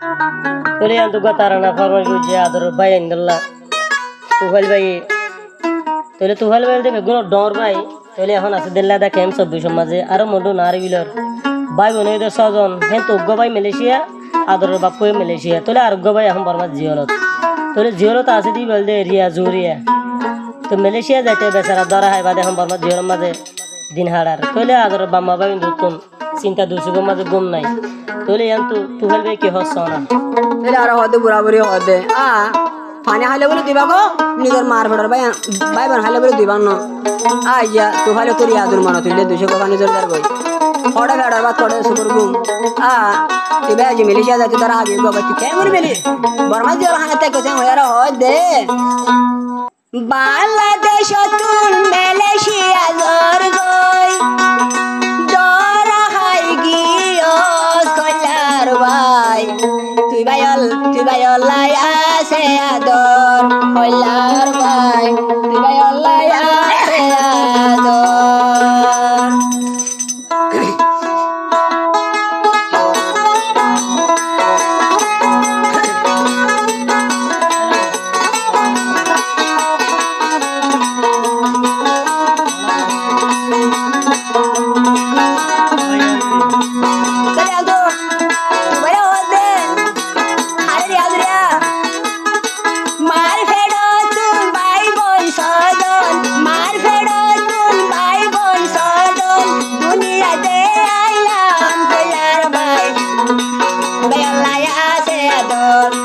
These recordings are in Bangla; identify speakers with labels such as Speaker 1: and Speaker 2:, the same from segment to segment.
Speaker 1: তোলে আন্তু গতারানা ফরমাস বুঝে আদর ভাই আইন্দল্লা তুফাইল ভাই তোলে তুফাইল ভাই দেবে গুণ ডর ভাই তোলে এখন আছে দিল্লা দেখে এম 24 মাঝে আরো মন্ডু নারী বিলর ভাই বোন এদের ছজন হেন তো ভাই মালয়েশিয়া আদরের বাপ্পু মালয়েশিয়া তোলে আরোগ্য ভাই এখন বর্মা জিওলত তোলে জিওলত আছে দি বলদে রিয়া জুরিয়া তো মালয়েশিয়া যাইতে বেচারা ধরা হয় বাদে এখন বর্মা জিওর মাঝে দিন হাড়ার তোলে আদরের বাম্মা ভাই দুতুন চিন্তা দুসুগের মাঝে গুম নাই তোলে আন্তু তুফাইল ভাই কি হচ্ছে না
Speaker 2: তাহলে আর হদে বুড়াবুড়ি হদে পানি হাইলে বলে দিবা গো নিজের মার ফেটার ভাই ভাই বোন হাইলে বলে দিবা ন আইয়া তো ভালো তোর ইয়াদুর মানো তুই 200 টাকা নিজের দার গই ফড়া ফেটার বাদ ফড়া সুপার গুম তুই ভাই যে মালয়েশিয়া যাইতে তার আগে গো তুই কেমন মেলি বর্মা যে হাতে কেছে হয়ার হদে বাংলাদেশ তুল মালয়েশিয়া জোর গই দরা হাই গিও কইলার ভাই তুই ভাই অল্লাই আছে আদর কইলার ভাই তুই ভাই অল্লাই আছে আদর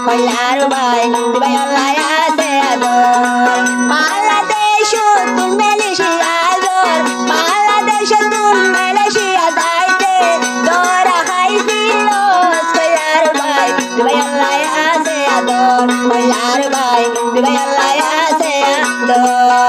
Speaker 2: কইলার ভাই ভাই আল্লাহ আছে আদর বাংলাদেশ তুল মালয়েশিয়া আদর বাংলাদেশ তুল মালয়েশিয়া যাইতে দরা খাইছিল কইলার ভাই ভাই আল্লাহ আছে আদর কইলার ভাই ভাই আল্লাহ আছে আদর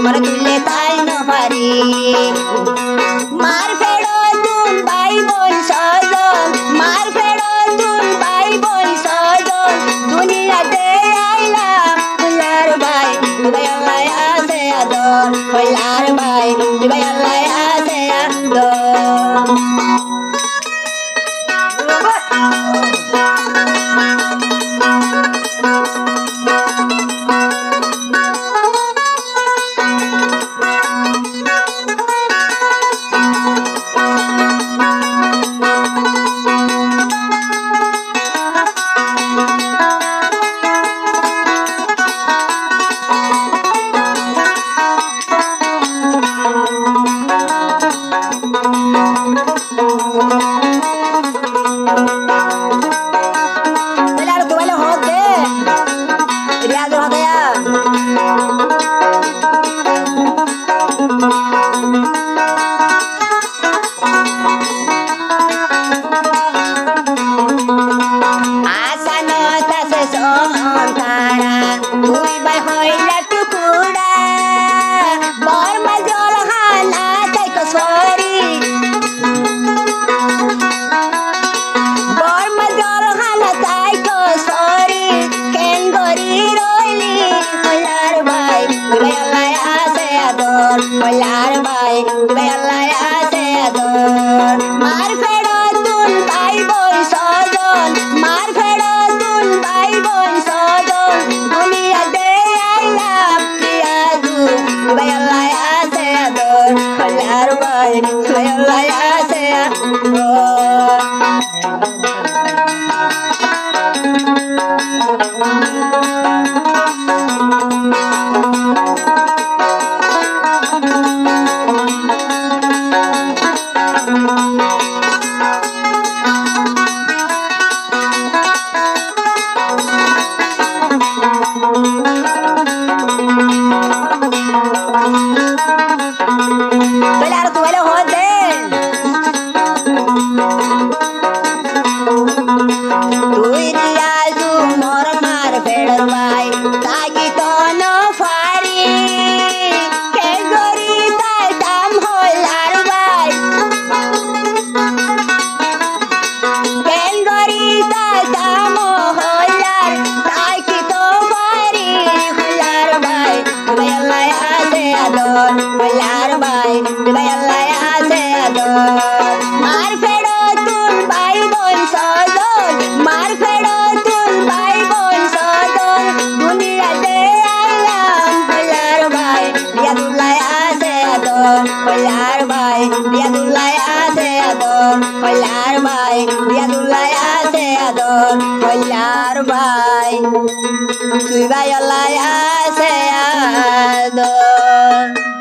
Speaker 3: তোমার তুললে তাই না পারি মার ফেড়ো তুম ভাই বোন সজন মার ফেড়ো তুম ভাই বোন সজন দুনিয়াতে আইলা হুলার ভাই দিবাই আল্লাহ আছে আদর হুলার ভাই দিবাই আল্লাহ আছে আদর Holar bay, bella ase ador. Mar fedo tun bay boy sodon. Mar fedo tun bay boy sodon. Dunia de ayla piadu, bella ase ador. Holar bay, bella ase ador. Holar bay, Riyadullah ase ador. Holar bay, Riyadullah ase ador. Holar bay, tuy bay Allah ase ador.